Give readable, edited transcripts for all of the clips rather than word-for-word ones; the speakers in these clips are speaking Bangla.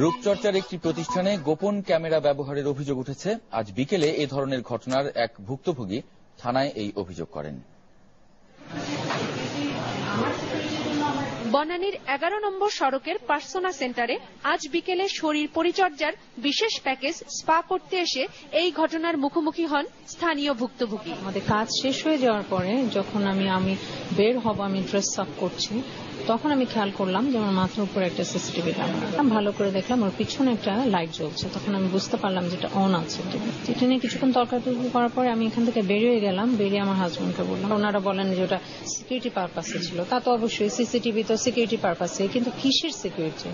রূপচর্চার একটি প্রতিষ্ঠানে গোপন ক্যামেরা ব্যবহারের অভিযোগ উঠেছে। আজ বিকেলে এ ধরনের ঘটনার এক ভুক্তভোগী থানায় এই অভিযোগ করেন। বনানীর 11 নম্বর সড়কের পার্সোনা সেন্টারে আজ বিকেলে শরীর পরিচর্যার বিশেষ প্যাকেজ স্পা করতে এসে এই ঘটনার মুখোমুখি হন স্থানীয় ভুক্তভোগী। আমাদের কাজ শেষ হয়ে যাওয়ার পরে যখন আমি বের হব, আমি ড্রেস আপ করছি, তখন আমি খেয়াল করলাম যে আমার মাথার উপরে একটা সিসিটিভি ক্যামেরা। ভালো করে দেখলাম ওর পিছনে একটা লাইট জ্বলছে। তখন আমি বুঝতে পারলাম যেটা অন আছে। এটা নিয়ে কিছুক্ষণ তর্কাতর্কি করার পরে আমি এখান থেকে বেরিয়ে গেলাম। বেরিয়ে আমার হাজবেন্ডকে বললাম, ওনারা বলেন যে ওটা সিকিউরিটি পারপাসে ছিল। তা তো অবশ্যই, সিসিটিভি তো সিকিউরিটি পারপাসে, কিন্তু কিসের সিকিউরিটি?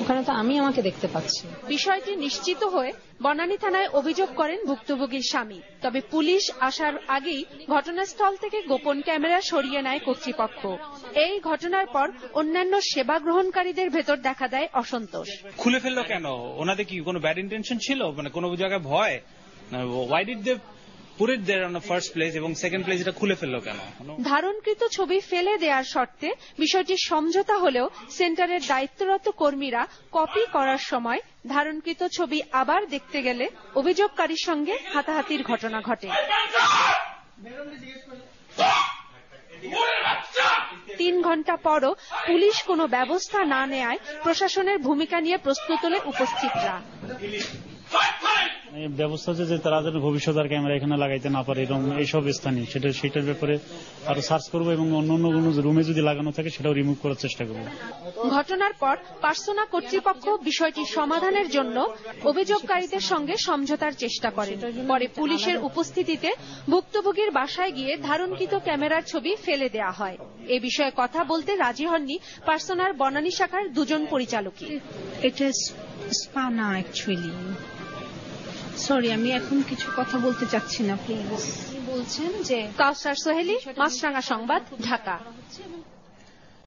ওখানে তো আমি আমাকে দেখতে পাচ্ছি। বিষয়টি নিশ্চিত হয়ে বনানী থানায় অভিযোগ করেন ভুক্তভোগীর স্বামী। তবে পুলিশ আসার আগেই ঘটনাস্থল থেকে গোপন ক্যামেরা সরিয়ে নেয় কর্তৃপক্ষ। এই ঘটনার পর অন্যান্য সেবা গ্রহণকারীদের ভেতর দেখা দেয় অসন্তোষ। খুলে ফেললো কেন? ওনাদের কি কোনো ব্যাড ইন্টেনশন ছিল? মানে কোনো জায়গায় ভয়? Why did they put it there on the first place এবং সেকেন্ড প্লেস এটা খুলে ফেললো কেন? ধারণকৃত ছবি ফেলে দেওয়ার শর্তে বিষয়টি সমঝোতা হলেও সেন্টারের দায়িত্বরত কর্মীরা কপি করার সময় ধারণকৃত ছবি আবার দেখতে গেলে অভিযোগকারীর সঙ্গে হাতাহাতির ঘটনা ঘটে। 3 ঘণ্টা পরও পুলিশ কোনো ব্যবস্থা না নেয়ায় প্রশাসনের ভূমিকা নিয়ে প্রশ্ন তোলে উপস্থিতরা। ব্যবস্থা হচ্ছে যে তারা যেন ভবিষ্যৎ আর ক্যামেরা এখানে লাগাইতে না পারে এবং এইসব স্থানে সেটার ব্যাপারে আরো সার্চ করবো এবং অন্য কোনো রুমে যদি লাগানো থাকে সেটাও রিমুভ করার চেষ্টা করবো। ঘটনার পর পার্সোনা কর্তৃপক্ষ বিষয়টি সমাধানের জন্য অভিযোগকারীদের সঙ্গে সমঝোতার চেষ্টা করে। পরে পুলিশের উপস্থিতিতে ভুক্তভোগীর বাসায় গিয়ে ধারণকৃত ক্যামেরার ছবি ফেলে দেওয়া হয়। এ বিষয়ে কথা বলতে রাজি হননি পার্সোনার বনানী শাখার 2 জন পরিচালকই। সরি, আমি এখন কিছু কথা বলতে চাচ্ছি না, প্লিজ। বলছেন যে কাউসার সোহেলি, মাছরাঙা সংবাদ, ঢাকা।